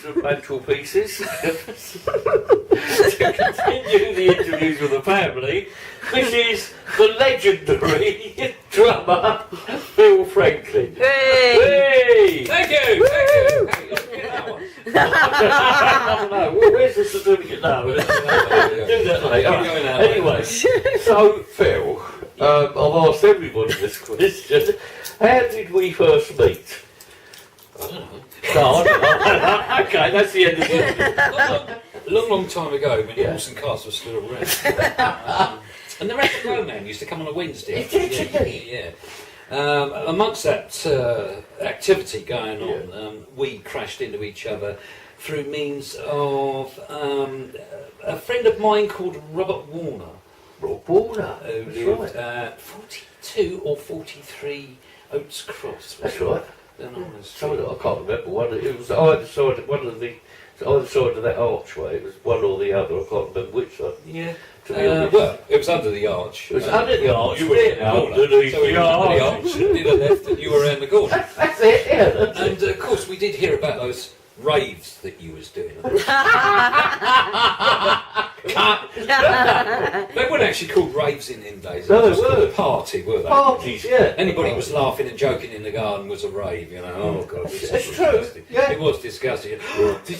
of mantelpieces. To continue the interviews with the family, this is the legendary drummer, Phil Franklin. Hey! Thank you! Thank you! I don't know. Well, where's the certificate now? Do that later. Anyway, so Phil, I've asked everybody this question. How did we first meet? I don't know. No, I don't know. Okay, that's the end of it. A long time ago, when horse and cars were still around. And the Retro Man used to come on a Wednesday. Yeah. Amongst that activity going on, we crashed into each other through means of a friend of mine called Robert Warner. Rob Warner. Who lived at 42 or 43 Oates Cross. That's right. Some I can't remember. It was either side of that archway. It was one or the other. I can't remember which side. Yeah. To be honest. Well, it was under the arch. It was under the arch. You were in the corner. Underneath So we the were under the arch. arch, to the left, and you were around the corner. That's it, yeah. That's And of course, we did hear about those raves that you was doing. They weren't actually called raves in them days. No, They they were weren't. a party, were they? Parties, yeah. Anybody was laughing and joking in the garden was a rave, you know. Oh God, this That's was true, disgusting. yeah. It was disgusting.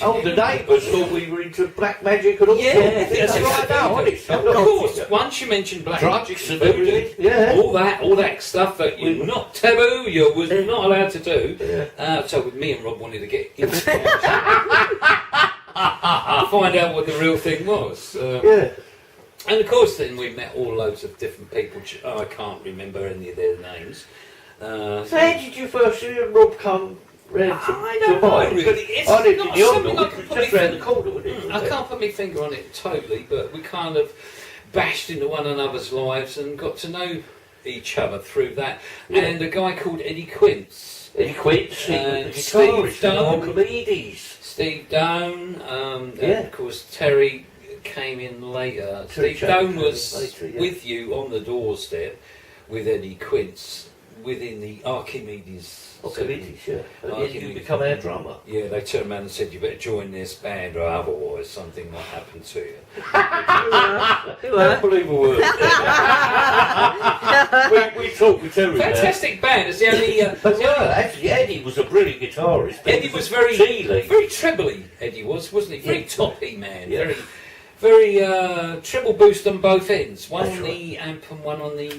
Oh, the neighbours thought we were into black magic and all Yeah, sorts. that's right now, exactly. honest. Of course, once you mentioned black Drugs magic and and everything, voodoo, yeah. all that stuff that you're not taboo, you was not allowed to do. Yeah. So with me and Rob wanted to get into it. Find out what the real thing was. Yeah. And of course, then we met all loads of different people. I can't remember any of their names. So how did you first see Rob come round to I don't know, mine? really. It's I lived not in the something I Oldham, can which put was just my round the corner, wasn't it? I can't put my finger on it totally, but we kind of bashed into one another's lives and got to know each other through that. Yeah. And a guy called Eddie Quince. Eddie Quince, And the Steve guitarist, Dunn. Archimedes. Steve Down, and of course Terry came in later. Terry Steve Chapman Down was later, yeah. with you on the doorstep with Eddie Quince within the Archimedes. Archimedes, yeah. And then you Archimedes. become our drummer. Yeah, they turned around and said, you better join this band or otherwise something might happen to you. Unbelievable word. we talked with Terry. Fantastic band. It's the only... Actually, Eddie was a brilliant guitarist. but Eddie he was very Sealy. trebly, Eddie wasn't he? Very Yeah. toppy man. Yeah. Very treble boost on both ends. One That's on right. the amp and one on the...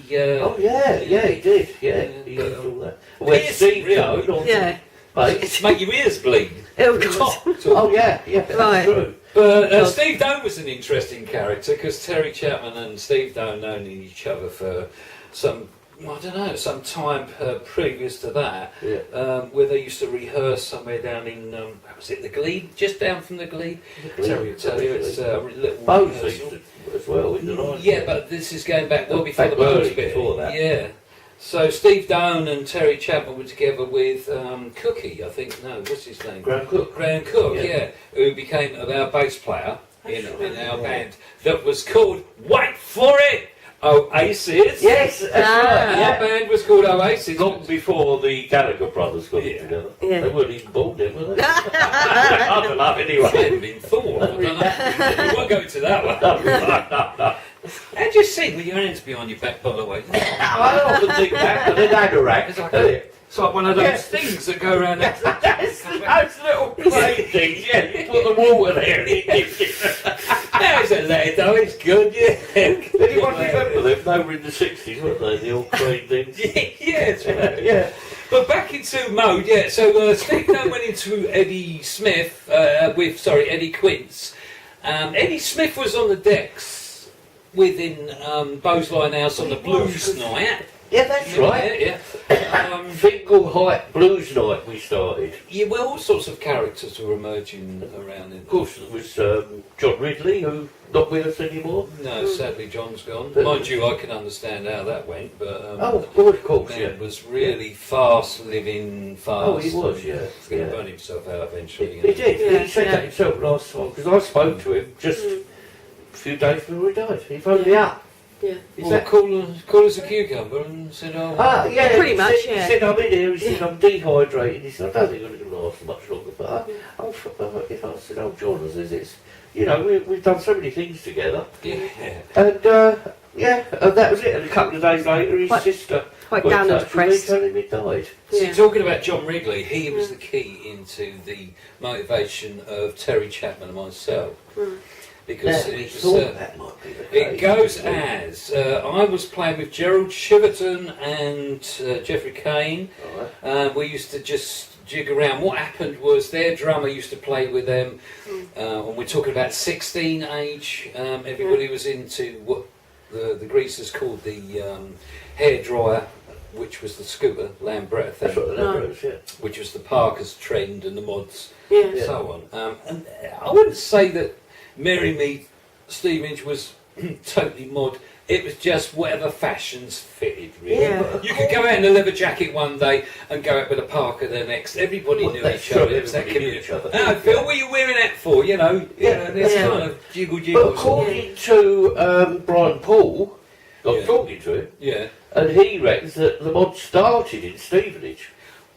Oh yeah, he did. Yeah, he did all that. When Yes, Steve really. Down on Yeah. bass. Make your ears bleed. Oh, God. Top. Oh yeah, that's Right. true. But Steve Doan was an interesting character because Terry Chapman and Steve Doan known each other for some time previous to that, where they used to rehearse somewhere down in, was it the Glebe? Just down from the Glebe? Terry will tell you, it's a little rehearsal. Both as well, in the night. Yeah, but this is going back well before the Back Bones early bit. before that. Yeah. So Steve Doan and Terry Chapman were together with Cookie, I think. No, what's his name? Graham Cook. Graham Cook, Yeah. yeah, who became our bass player in our band that was called, wait for it, Oasis. Yes, that's right. Our Yeah. band was called Oasis. Long before the Gallagher brothers got it together. Yeah. They weren't even born then, were they? I don't know, It anyway. hadn't been thought. I don't know. We won't go to that one. How'd you sing with your hands behind your back, by the way? I often think that, but then Anorak. It's like one of those Yeah. things that go around there. That's those little plain things, yeah. You put the water there and it gives it. There's a letter though, it's good, yeah. Anyone remember them? They were in the 60s, weren't they? The old crane things. Yeah, that's right. Yeah. But back into mode, yeah. So Steve Dunn went into Eddie Smith Eddie Quince. Eddie Smith was on the decks within Bowesline House on the blues night. Yeah, that's right. Yeah. Fingal Height Blues Night we started. Yeah, well, all sorts of characters were emerging around it. Of course, there was John Ridley, who's not with us anymore. No, sadly John's gone. But- Mind you, I can understand how that went, but Oh, God, of course, man yeah. was really fast living fast. Oh, he was, yeah. He's going to Yeah. burn himself out eventually. He did. Yeah, He said yeah. that himself last time, because I spoke to him just a few days before he died. He phoned me up. Yeah. He Well, said, cool as a cucumber and said, oh, yeah, Pretty he much, said, yeah. He said, I'm in here, he said, I'm dehydrated. He said, I don't think I'm going to last much longer. But if I said, "Oh, John," I says, "it's we've done so many things together." Yeah. And and that was it. And a couple of days later, his sister quite got down in and touch with me depressed. telling me he'd died. See, talking about John Wrigley, he was the key into the motivation of Terry Chapman and myself. Because We it was, thought that might be the case. it goes as I was playing with Gerald Shiverton and Geoffrey Kane. Right. We used to just jig around. What happened was their drummer used to play with them. When we're talking about 16 age, everybody was into what the greasers called the hairdryer, which was the scooter, Lambretta thing. That's what the number is, yeah. Which was the Parker's trend and the mods, Yeah. so on. And I wouldn't say that Merry Me Stevenage was totally mod. It was just whatever fashions fitted, really. Yeah. You could go out in a leather jacket one day and go out with a Parker the next. Everybody knew That's each other. true, It was that everybody knew community. each other. Oh, Phil, what are you wearing that for? This Yeah. kind of jiggle. But according to Brian Paul, I was Yeah. talking to him, Yeah. and he reckons that the mod started in Stevenage.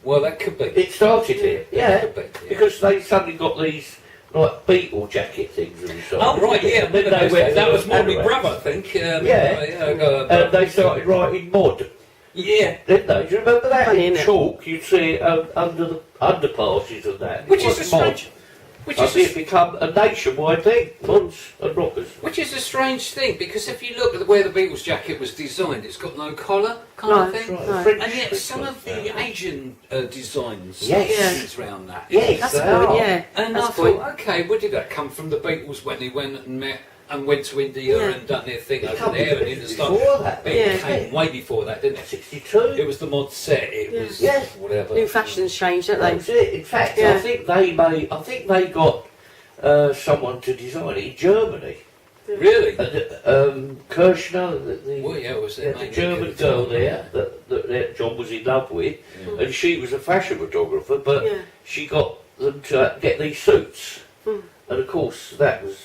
Well, that could be. It started here, yeah, Could be, yeah. because they suddenly got these like Beetle jacket things and so Oh on. right, yeah. And then they went That to was my Anoraks. brother, I think. And they started writing mod, yeah. didn't they? Do you remember that? Funny, In innit? chalk, you'd see it under the underpasses and that. Which It is was a mod. strange. Which I is think a it's become a nationwide thing, mods and rockers. Which is a strange thing, because if you look at where the Beatles jacket was designed, it's got no collar kind Right, of thing. Right, Right. French And yet French some of ones, the Asian designs Yes. is around that. Yes, That's they good, are. yeah. And That's I thought, okay, where did that come from? The Beatles when they went and met and went to India Yeah. and done their thing It over can't be there and in the before stuff. that. It Yeah. came way before that, didn't it? 62. It was the mod set. It Yeah. was Yeah. whatever. New fashions change, don't That they? was it. In fact, Yeah. I think they got someone to design it in Germany. Really? Kirschner, Well, yeah, it was the main German good girl time, there that John was in love with, Yeah. and she was a fashion photographer, but Yeah. she got them to get these suits, Mm. and of course that was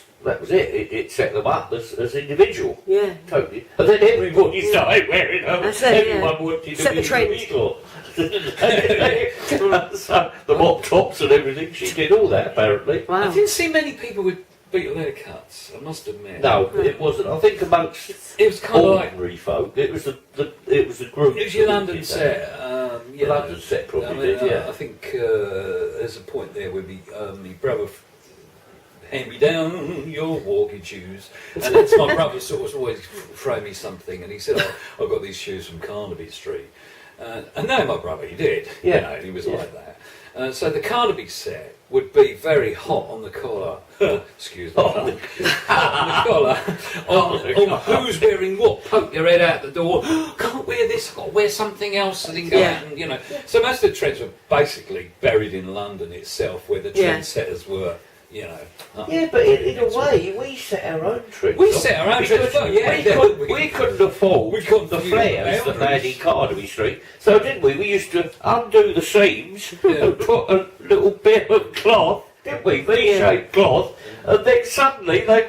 it. It set them up as individual. Yeah. Totally. And then everybody started wearing them. That's it, yeah. Everyone wanted to Set be the trend. illegal. So the mop tops and everything, she did all that apparently. I Wow. didn't see many people with Beatle haircuts, I must admit. No, it wasn't. I think amongst It was kind of like ordinary folk, it was the group. it was your that London did that. set. The London set probably I mean, did, yeah. I think there's a point there where my brother hand me down your walking shoes, and that's my brother sort of always throw me something, and he said, "Oh, I got these shoes from Carnaby Street," and no, my brother, he did, Yeah. you know, and he was like that. So the Carnaby set would be very hot on the collar. Excuse me. On the collar. On who's wearing what. Poke your head out the door. Can't wear this. Got to wear something else. And then go Yeah. out and, you know. So most of the trends were basically buried in London itself, where the Yeah. trendsetters were, you know. Yeah, but in a way, we set our own trends. We set our own trends, Because yeah. we couldn't afford We couldn't the view flares the that they had in boundaries. Carnaby Street. So didn't we? We used to undo the seams Yeah. and put a little bit of cloth, didn't we? V-shaped cloth, and then suddenly the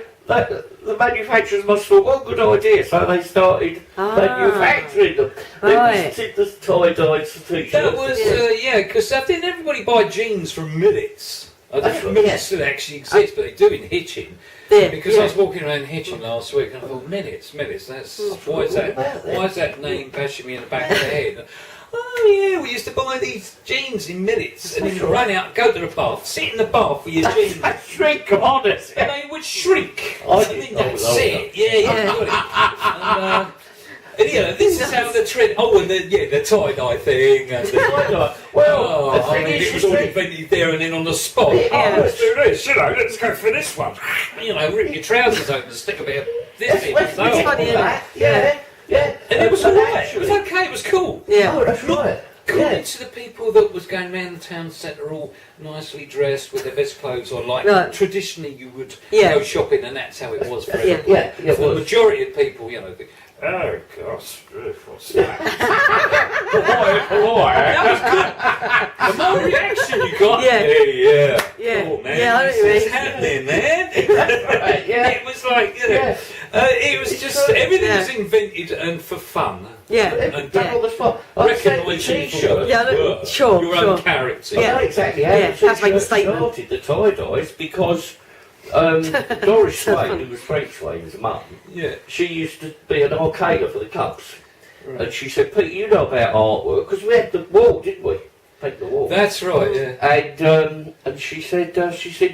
manufacturers must have thought, what a good idea, so they started manufacturing them. Right. They did the tie-dyed t-shirts. That was, because didn't everybody buy jeans from Millets? I don't That's know if right, Millets yeah. still actually exist, but they do in Hitchin. Yeah, Because yeah. I was walking around Hitchin last week and I thought, Millets, that's why is that name bashing me in the back of the head? Oh yeah, we used to buy these jeans in Millets and then That's run out, go to the bath, sit in the bath with your jeans. Shrink, come on, it's And they would shrink. I And did. then I that's was old it. Yeah, got it. And you know, this is how the trend. Oh, and the tie-dye thing. And Well, the I thing mean, is, it was you all see- invented there and then on the spot. Yeah. Oh, let's do this. You know, let's go for this one. You know, rip your trousers open and stick a bit of this in. Let's So- make funny, all isn't that. it? Yeah, yeah. And it was And alright. It was okay. It was cool. Yeah. Oh, that's right. According Yeah. to the people that was going around the town centre all nicely dressed with their best clothes on, like Right. traditionally you would Yeah. go shopping and that's how it was for Yeah. everybody. Yeah, yeah, it For the was. majority of people, you know, think, oh gosh, what's that? That was good. The more reaction you got, Yeah. yeah. Yeah. Oh man, Yeah, I know what you what's mean. happening, man? Right, yeah. It was like, you know, Yeah. it was just everything things invented and for fun. Yeah. And That all the spot. I said the recognition t-shirt. Yeah, were sure, your sure. own character. Yeah. I know exactly how Yeah, the that's making a t-shirt statement. started, the tie-dyes, because Doris Swain, who was Frank Swain's mum, Yeah. she used to be an arcader for the Cubs. And she said, Pete, you know about artwork, because we had the wall, didn't we? Paint the wall. That's right, yeah. And she said,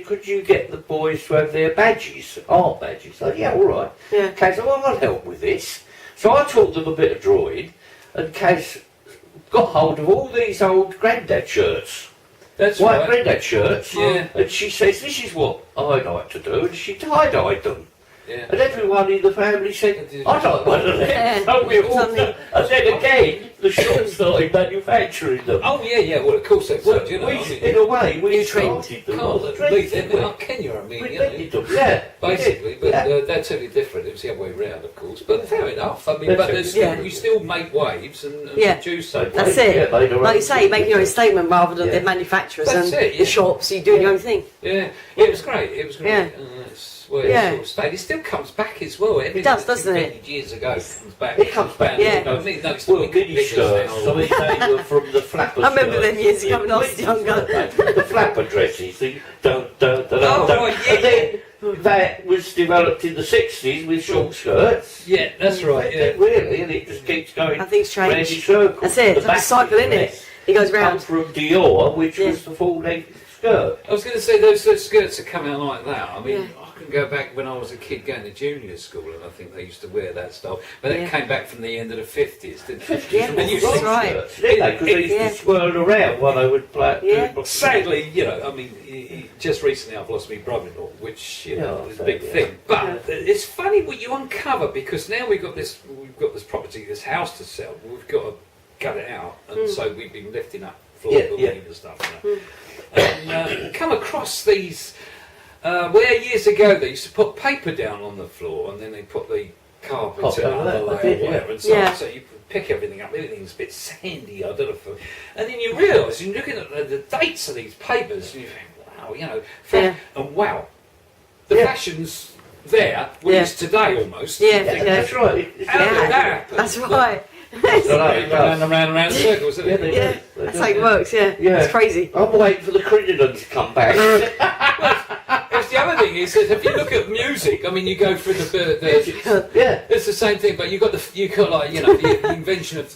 could you get the boys to have their badges, art badges? I said, yeah, all right. Yeah. Kaz said, well, I'll help with this. So I taught them a bit of drawing, and Kaz got hold of all these old granddad shirts. That's White right. granddad shirts. Yeah. And she says, this is what I like to do, and she tie-dyed them. Yeah. And everyone in the family said, I'd like one of them. Yeah. So we all Something. done. And then again, the shop started manufacturing them. Oh yeah, yeah. Well, of course they Well, would. You know, we, I mean, in a way, we New trend. started them. can't on the leave trend, them didn't we? out, can you? I mean, We you know, invented them, yeah. basically, but Yeah. they're totally different. It was the other way round, of course. But fair enough. I mean, That's but it. there's still, Yeah. you still make waves and Yeah. produce something. That's Yeah, it. made our Like own you say, you make your own statement rather than Yeah. the manufacturers That's and it, yeah. the shops. You do your own thing. Yeah, it was great. It was great. Yeah. It's where Yeah. it sort of stayed. It still comes back as well. Everything does, that's doesn't it? invented years ago comes back. It comes back. Yeah. I mean, that's Well, the mini skirts. I mean, they were from the flapper. I remember skirts. them years ago when I was younger. The flapper dresses. The dun dun dun Oh, dun. right, yeah. And then that was developed in the 60s with short skirts. Yeah, that's right. Yeah. Really, and it just keeps going I think it's round in changed. circles. That's it. The It's like a back cycle, isn't it? dress It goes come round. from Dior, which Yeah. was the full-length skirt. I was going to say those skirts that come out like that. I mean, Yeah. I can go back when I was a kid going to junior school, and I think they used to wear that style. But Yeah. it came back from the end of the 50s, didn't it? Yeah, And you that's see- right. Skirts, didn't they? Because they used Yeah. to swirl around while they would play. Yeah. Sadly, you know, I mean, just recently I've lost my brother-in-law, which you know Yeah, is a big yeah. thing. But it's funny what you uncover because now we've got this property, this house to sell. We've got to gut it out, and so we've been lifting up floor Yeah, building yeah. and stuff. You know. And come across these. Where years ago they used to put paper down on the floor, and then they put the carpet Carpet and over other there, layer, yeah. whatever, and so Yeah. on. So you pick everything up, everything's a bit sandy, I don't know. And then you realise, you're looking at the dates of these papers, and you think, wow, you know, Yeah. and wow, the Yeah. fashion's there, well, Yeah. it's today almost. Yeah, You think, yeah. That's right. How did that happen? That's right. Round and round and round circles, isn't Yeah, it? they Yeah, do. They that's do. how it works. Yeah, Yeah. it's crazy. I'm waiting for the Crittenden to come back. That's the other thing is that if you look at music, I mean, you go through the Yeah. it's the same thing, but you got like you know the invention of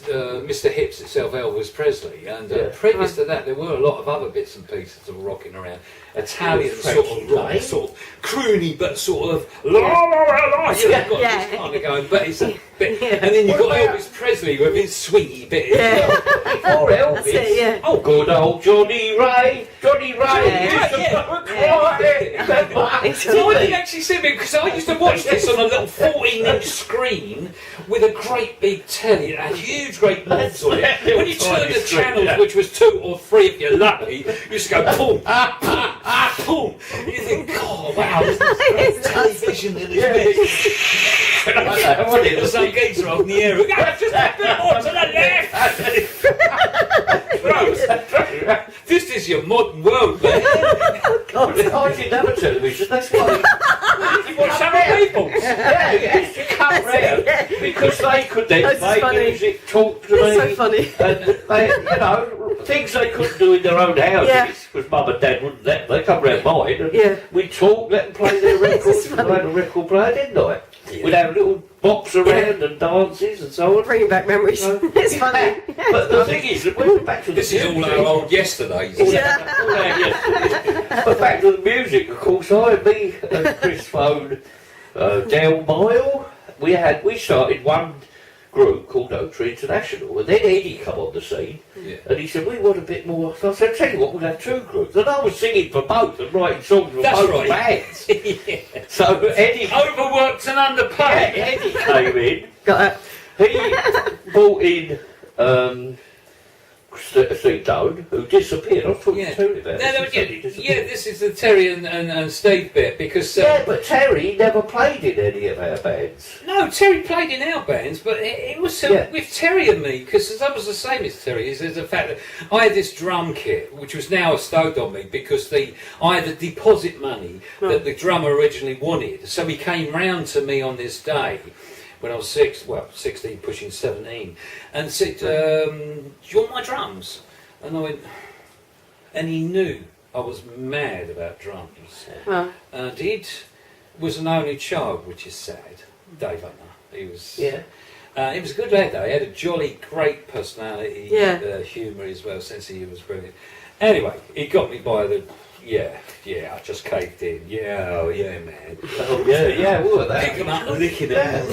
Mr. Hips itself, Elvis Presley, and Yeah. previous to that there were a lot of other bits and pieces of rocking around, Italian Frankie sort of rock, Lane. sort of croony, but sort of la la la la. You know, got Yeah. this kind of going, but it's a bit, Yeah. and then you've got What about- Elvis Presley with his sweetie bit. Yeah. Before Elvis. That's it, yeah. Oh, good old Johnny Ray. Johnny Ray. Yeah. used to Yeah. cry. Remember? So I didn't actually see it because I used to watch this on a little 14-inch screen with a great big telly, it had huge great knobs on it. Little When you turn tiny the screen, channels, yeah. which was 2 or 3 if you're lucky, you used to go boom, boom, boom. And you think, oh wow, this is television in this bit. The same geezer up in the air. Just a bit more to the left. This is your modern world, man. I didn't have a television. That's why. You watch other people. Yeah, it used to come round because they could then That's make funny. music, talk to That's so me. funny. And they, you know, things they couldn't do in their own houses Yeah. because mum and dad wouldn't let them. They come round mine and Yeah. we'd talk, let them play their records. And I had a record player, didn't I? We'd have little bops around and dances and so on. Bringing back memories. It's funny. But the thing is, that when we're back to the This is all music- our old yesterdays. But back to the music, of course, me and Chris phoned Del Mile. We started one group called Oak Tree International, and then Eddie come on the scene, Yeah. and he said, we want a bit more. So I said, tell you what, we'll have 2 groups. And I was singing for both and writing songs for That's both right. bands. Yeah. So Eddie, Overworked and underpaid. Eddie came in, Got it. he brought in Steve Doan, who disappeared. I was talking Yeah. to him about No, this. He said he yeah, disappeared. this is the Terry and Steve bit because Yeah, but Terry never played in any of our bands. no, Terry played in our bands, but it was Yeah. with Terry and me because that was the same as Terry. Is the fact that I had this drum kit which was now stowed on me because I had the deposit money that the drummer originally wanted, so he came round to me on this day. when I was 16, pushing 17, and said, "Do you want my drums?" And I went, and he knew I was mad about drums. Well, And he was an only child, which is sad. Dave Hunter. He was. Yeah. He was a good lad though. He had a jolly, great personality, Yeah. humour as well. Sense of humour was brilliant. Anyway, he got me by the. Yeah, I just caved in. Yeah, oh yeah, man. Oh, yeah, what that? Pick him up and licking him,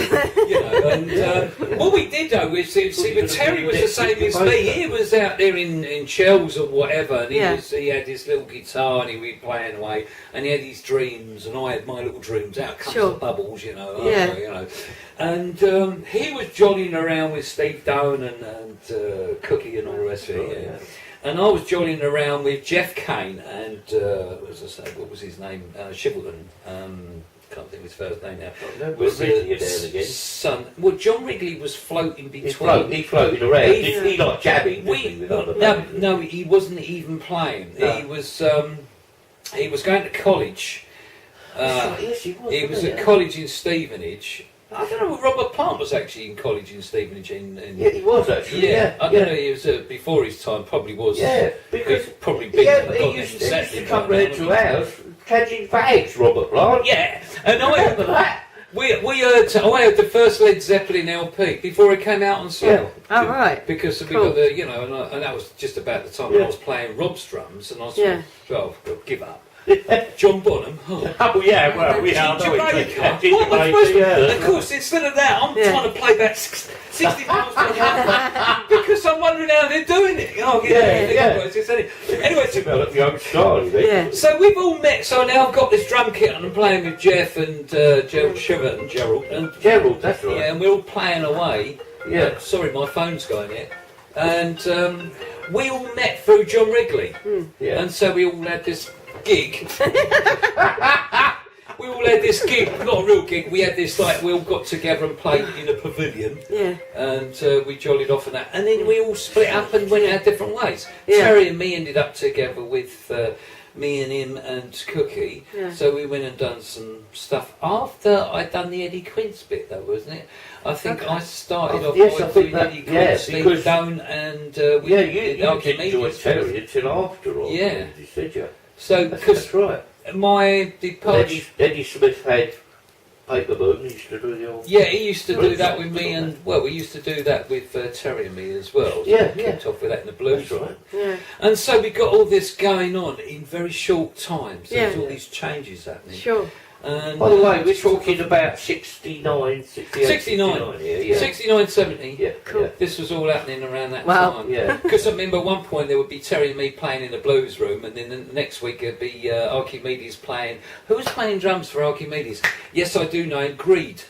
you know. And what we did though was, see, but Terry was the same as me. He was out there in Chels or whatever, and he had his little guitar and he was playing away, and he had his dreams, and I had my little dreams. Out comes the bubbles, you know. Yeah. You know. And he was jollying around with Steve Doan and Cookie and all the rest of it. Yeah. And I was jollying around with Jeff Kane and, what was his name? Shivelton. Can't think of his first name now. Was Wrigley down again? Son. Well, John Wrigley was floating between. He floated around. He like jabbing. No, he wasn't even playing. No. He was going to college. Yes, he was. He was at college in Stevenage. I don't know. Robert Plant was actually in college in Stevenage. Yeah, he was actually. Yeah, I don't know. He was before his time. Probably was. Yeah, because probably big. he used to come round to ours catching bags, Robert Plant. Yeah, and I remember that. I heard the first Led Zeppelin LP before it came out on sale. oh right. Because we got the, you know, and that was just about the time when I was playing Rob's drums, and I was well, give up. John Bonham. Oh yeah, well we are. Of course, instead of that, I'm trying to play back 60 miles per hour because I'm wondering how they're doing it. Oh Anyway, develop your own style. Yeah. so we've all met. So now I've got this drum kit and I'm playing with Jeff and Gerald Shiver and Gerald. Gerald, that's right. Yeah, and we're all playing away. Yeah. Sorry, my phone's going here. And we all met through John Wrigley. Yeah. And so we all had this gig. We all had this gig, not a real gig. We had this we all got together and played in a pavilion. Yeah. And we jollied off on that. And then we all split up and went our different ways. Yeah. Terry and me ended up together with me and him and Cookie. Yeah. So we went and done some stuff after I'd done the Eddie Quince bit, though, wasn't it? I think I started off yes, I with think doing that, Eddie Quince, because Steve Doan, and we you did didn't Archimedes. join Terry until after all. Yeah. Did you? So, because That's right. my departure. Eddie Smith had Paper Moon. He used to do the old. Yeah, he used to do that with me, and we used to do that with Terry and me as well. So Yeah, we kicked off with that in the blues. That's right. Yeah. And so we got all this going on in very short time. So there's Yeah. all these changes happening. Sure. And By the way, we're talking about 69, 68, 69. yeah. 69, 70. Yeah, Cool. yeah. This was all happening around that Wow. time. Yeah. Because I remember at one point there would be Terry and me playing in the blues room, and then the next week it'd be Archimedes playing. Who was playing drums for Archimedes? Yes, I do know him. Greed.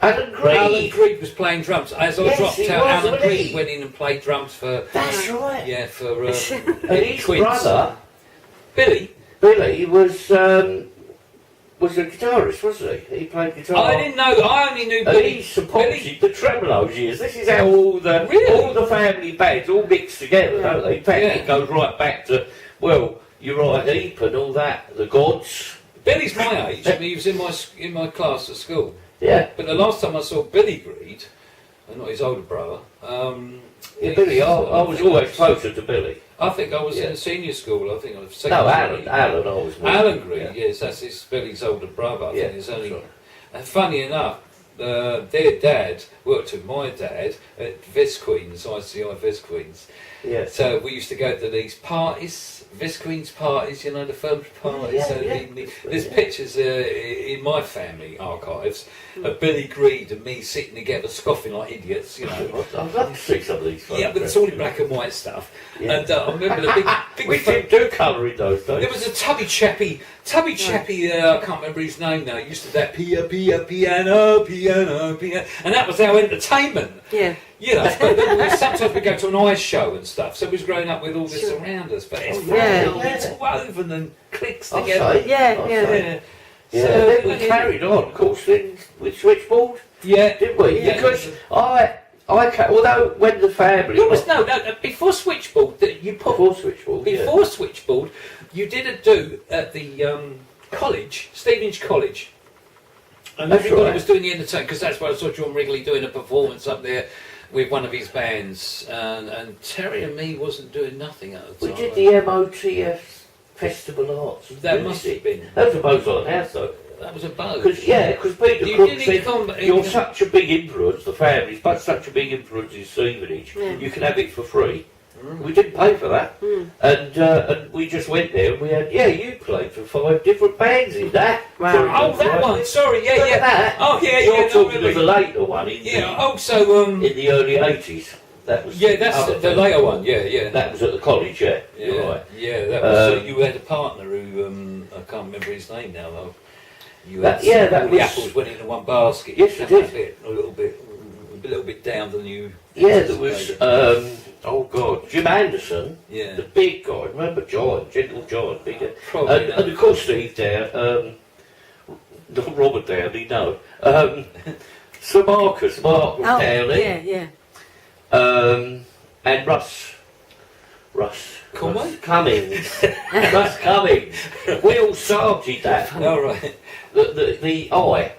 Alan Greed. Alan Greed was playing drums. As I Yes, dropped he out, was, Alan wasn't Greed he? went in and played drums for. That's right. Yeah, for And his Quince. brother, Billy. Billy, was a guitarist, wasn't he? He played guitar. I didn't know. I only knew And Billy. he supported the Tremolos years. This is how all the family bands all mix together, don't they? In fact, it goes right back to, well, Uriah Heep and all that, the Gods. Billy's my age. I mean, he was in my class at school. Yeah. But the last time I saw Billy Greed, and not his older brother, Billy, I was always closer to Billy. I think I was in senior school. I think I was No, Alan always was. Alan Greed, yes, that's Billy's older brother. I think it's only. right. And funny enough, their dad worked with my dad at Visqueen's, ICI Visqueen's. Yeah. So we used to go to these parties, Visqueen's parties, you know, the firm parties. There's pictures in my family archives of Billy Greed and me sitting together scoffing like idiots, you know. I'd love to see some of these photographs. Yeah, but it's all in black and white stuff. Yeah. And I remember the big we didn't do colour in those days. there was a tubby chappy, I can't remember his name now. He used to that piano, and that was our entertainment. Yeah. You know, but sometimes we go to an ice show and stuff. So we was growing up with all this around us, but it's it's woven and clicks together. Yeah. Yeah, then we carried on, of course, then with Switchboard, Yeah, didn't we? Yeah. Because although when the family... No, before Switchboard, you put Before Switchboard, before Switchboard, you did a do at the college, Stevenage College. And That's everybody right. was doing the entertainment, because that's why I saw John Wrigley doing a performance up there with one of his bands, and Terry and me wasn't doing nothing at the We time. did the MOTF Festival Arts. That must have been. That was a Mozart house though. That was a buzz. Because Peter You Cook didn't said, come- you're such a big influence, the family's but such a big influence in Stevenage, Yeah. you can have it for free. We didn't pay for that. And we just went there and we had, you played for 5 different bands in that. Wow. Oh, that one. Sorry, yeah, Look yeah. at that. Oh, yeah, You're yeah. talking no, of the really. later one in, Yeah. Also, in the early 80s. That was yeah, that's other the band. later one. Yeah, yeah. That was at the college, yeah. Yeah, You're right. yeah. That was. You had a partner who I can't remember his name now though. You had that all the was- apples went into one basket. Yes, it And that did. bit, a little bit down than you. Yeah, there was, oh God, Jim Anderson, Yeah. the big guy, remember John, Gentle John, bigger. Probably not. And of course Steve Down, not Robert Downey, no. Sir Mark was Oh, Downey, yeah. and Russ Conway? Cummings. Russ Cummings. We all started that. All right. The Eye.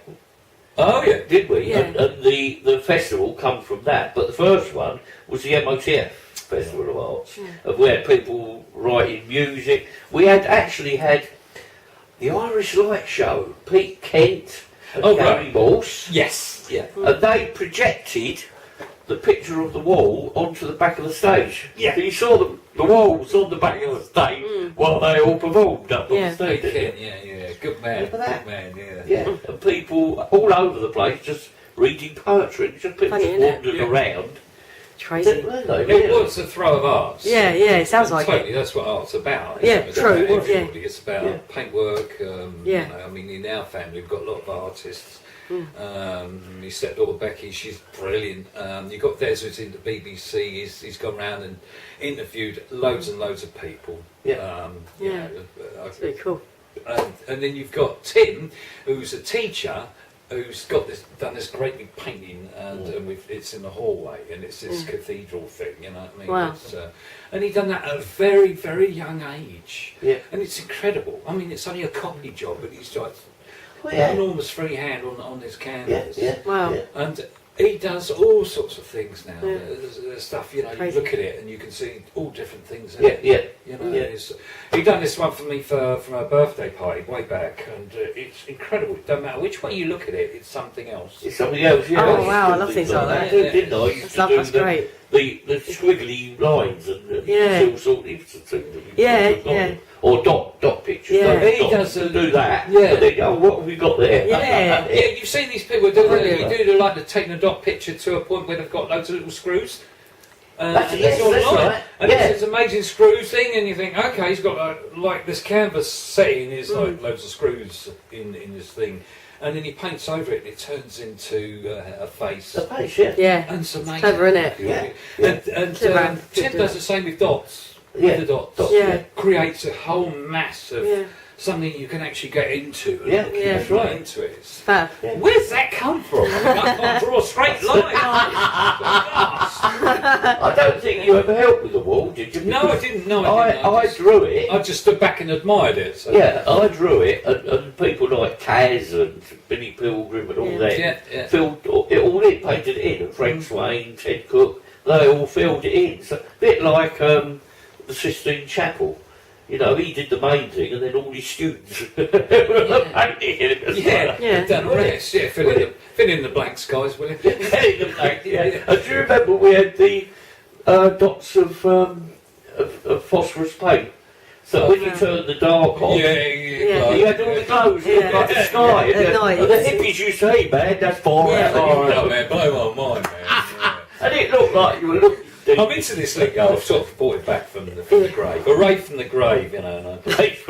Oh yeah. Did we? Yeah. And the festival come from that. But the first one was the MOTF Festival of Arts, of where people writing music. We actually had the Irish Light Show, Pete Kent and Oh, Gary right. Morse, Yes. Yeah. and they projected the picture of the wall onto the back of the stage. Yeah. So you saw the walls on the back of the stage while they all performed up on Yeah. the stage. Kid, yeah. Good man. Remember that? Good man. Yeah. Yeah, and people all over the place just reading poetry, just people Funny, just isn't it? wandering Yeah. around. Crazy. Weren't they? It Yeah. was a throw of arts. Yeah, it sounds like totally, it. that's what art's about. Yeah, It's true, about yeah. everybody. It's about Yeah. paintwork. Yeah. You know, I mean, in our family, we've got a lot of artists. My stepdaughter Becky, she's brilliant. You've got Des, who's in the BBC. He's gone around and interviewed loads and loads of people. Yeah. You Yeah. know, It's really cool. and then you've got Tim, who's a teacher, who's done this great big painting, and it's in the hallway, and it's this cathedral thing, you know what I mean? Wow. It's, and he done that at a very, very young age, Yeah. and it's incredible. I mean, it's only a copy job, but he's got Well, yeah. enormous freehand on his canvas. Yeah. Wow. Yeah. And he does all sorts of things now. Yeah. There's stuff, you know, Crazy. you look at it and you can see all different things in Yeah. it. Yeah. You know, Yeah. he done this one for me for my birthday party way back, and it's incredible. It doesn't matter which way you look at it, it's something else. It's something else. Yeah. Oh, I used to wow, do I love things like that. too, didn't I? I used That's, to do that's great. the squiggly lines and Yeah. all sorts of things. Yeah. Or dot pictures. Yeah. Don't He dot, does do that. yeah. And then, oh, what have we got there? Yeah. Yeah, you've seen these people do Brilliant. they do like the taking a dot picture to a point where they've got loads of little screws. That's- And yes, it's all that's online. right. And Yeah. it's this amazing screws thing, and you think, okay, he's got like this canvas setting is like loads of screws in this thing, and then he paints over it, and it turns into a face. The face, yeah. Yeah. And it's amazing. Clever, innit? Yeah. And Clever. Tim does the same with dots. Yeah. With the dots. Yeah. Creates a whole mass of Yeah. something you can actually get into. And Yeah, look yeah. that's right. into it. It's- Fab. Where's that come from? I can't draw a straight line. I don't think you ever helped with the wall, did you? No, I didn't. No, I didn't. I drew it. I just stood back and admired it. So. Yeah, I drew it, and people like Kaz and Billy Pilgrim and all Yeah. that Yeah. filled all in, painted it in, and Frank Swain, Ted Cook, they all filled it in. So, a bit like the Sistine Chapel. You know, he did the main thing, and then all his students were painting it. as Yeah, well. Yeah. done the rest. Yeah, fill in the blanks, guys, will you? Painting the blank, yeah. And do you remember we had the dots of phosphorus paint? So when you turn the dark on, Yeah. you had all the glows Yeah. like the sky. At and night. the hippies used to say, man, that's far Yeah. out. All right, man, blow my mind, man. Yeah. And it looked like you were looking. I'm into this thing. I've sort of brought it back from the grave. Hooray from the grave, you know.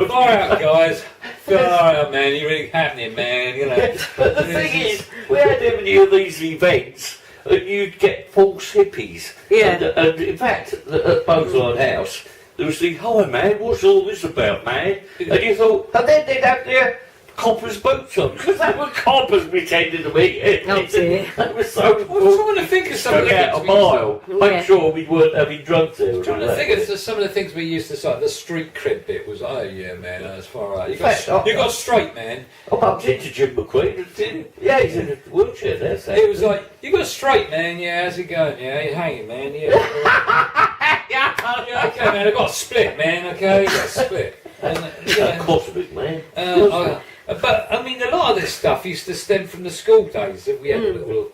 Far out, guys. Far out, man. You're really happening, man. You know. But the thing is, we had many of these events, and you'd get false hippies. Yeah. And in fact, at Boatline House, there was the, hi man, what's all this about, man? And you thought, and then they'd have their coppers' boots on because they were coppers pretending to be it. Oh, dear. They were so I was trying to think of some of the stuck things out a we used to- mile. Make sure we weren't having drugs there. Trying to think of some of the things we used to say. The street cred bit was, oh yeah, man, that's far out. You got straight, man. I bumped into Jim McQueen. Yeah, he's in a wheelchair there. So. It was like, you got straight, man. Yeah, how's it going? Yeah, you hanging, man. Yeah. Yeah, okay, man. I got a split, man. Okay, got a split. And, yeah. Cosmic, man. But I mean, a lot of this stuff used to stem from the school days. That we had a little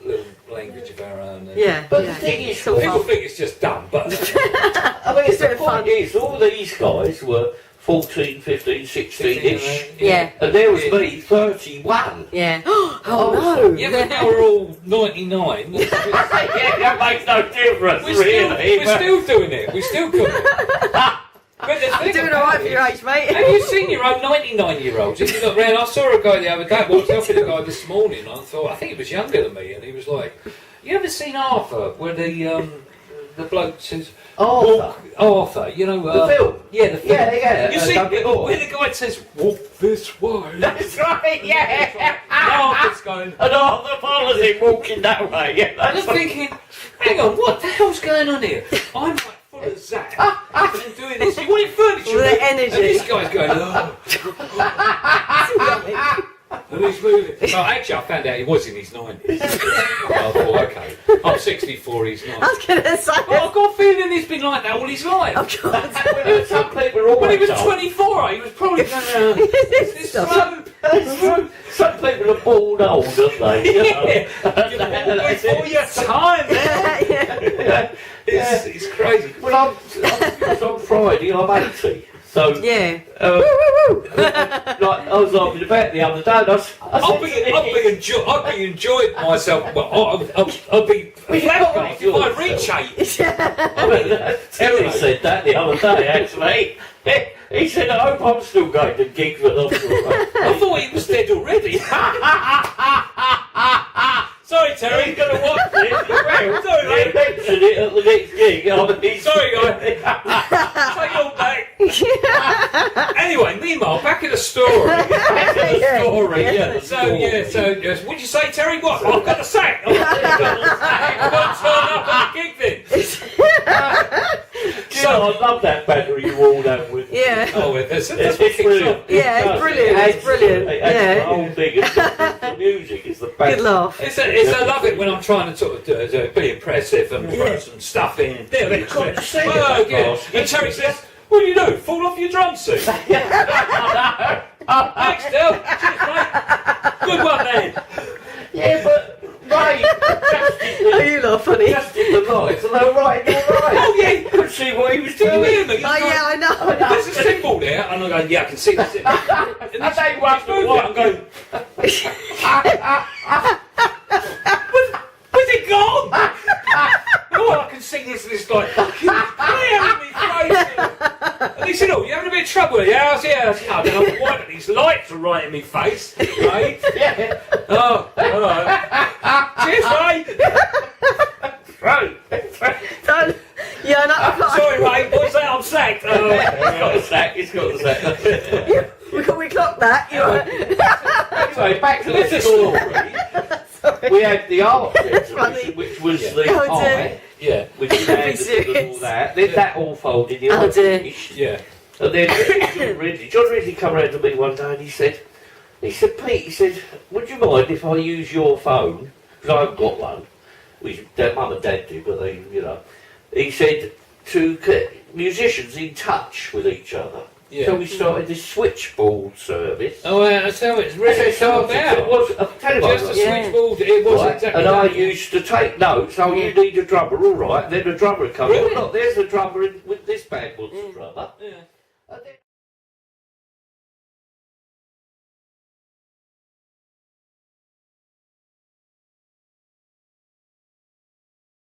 language of our own. Yeah. But the thing is, People think it's just dumb, but I mean, the point is, all these guys were 14, 15, 16-ish. Yeah. And there was me, 31. Yeah. Oh no. yeah, but now we're all 99. Yeah, that makes no difference, We're still doing it. We still doing it. But the You're thing doing about alright for it your is, age, mate. have you seen your own 99-year-olds? If you look round, I saw a guy the other day, walked up with a guy this morning, and I thought, I think he was younger than me, and he was like, you ever seen Arthur, where the bloke says, Arthur, you know... the film? Yeah, the film. Yeah. You see, where the guy says, walk this way. That's right, yeah. And Arthur's going... And Arthur follows him walking that way. Yeah, And I'm thinking, hang on, what the hell's going on here? I'm like full of zap and doing this. You wanted furniture, All the mate? energy. And this guy's going, and he's moving. No, actually, I found out he was in his 90s. I thought, okay, I'm 64, he's 90. I was gonna say. Well, I've got a feeling he's been like that all his life. Oh God. some people are always When he was old. 24, he was probably going to... It's slow. That's true. Some people are born old, aren't they? You know? Before your time, man. Yeah. It's crazy. Well, because on Friday I'm 80. So, Yeah. like I was arguing about the other day, and I'll be enjoying myself. Well, I'll be flabbergasted if I reach 8. Terry said that the other day, actually. He said, I hope I'm still going to gigs with them. I thought he was dead already. Sorry, Terry. He's going to watch this. Well, Sorry, mate. he mentioned it at the next gig. Sorry, guys. Take it all back. Anyway, meanwhile, back in the story. So, what'd you say, Terry? What? I've got the sack. I've got to turn up at the gig then. You know, I love that battery you all have with. Yeah. Oh, that's brilliant. Yeah, it's brilliant. It's brilliant. The Yeah. whole thing is the music is the best. Good laugh. I love it when I'm trying to sort of be impressive and throw some stuff in. There, You've got to sing Oh, it, yeah. of course. And Terry says, what do you do? Fall off your drum suit? Thanks, Del. Cheers, mate. Good one, man. Yeah, but right, Oh, you lot are funny. just in the lights, and they're right in your right. Oh, yeah. Couldn't see what he was Do you doing. hear me? Oh yeah, I know. There's a symbol there, and I'm going, yeah, I can see the symbol. And And they wonder moved it, what I'm going, where's it gone? Oh, I can see this, and it's like, fucking clear in me face. And he said, oh, you having a bit of trouble here? I said, yeah. I said, no, then I'm wiping these lights are right in me face, right? Yeah, Oh, all right. Cheers, mate. right. Don't- Yeah, I know. Sorry, mate. What's that? I'm sacked. He's got the sack, he's got the sack. We clocked that. You were. So back to the story. Sorry. We had the art funny. exhibition, which was the Oh, dear. eye, Yeah, which is and serious. all that. Then that all folded. The Oh, art dear. finished. yeah. And then John Ridley come round to me one day and he said, Pete, he said, would you mind if I use your phone? Because I haven't got one. Their mum and dad do, but they, you know. He said, to get musicians in touch with each other. Yeah. So we started this switchboard service. Oh, that's how it's really It started out. was a telephone. Just a Yeah. switchboard. It was Right, exactly and I that. used to take notes. Oh, you need a drummer, all right. Then the drummer would come. Really? Oh, look, there's the drummer with this band wants a drummer. Yeah. And then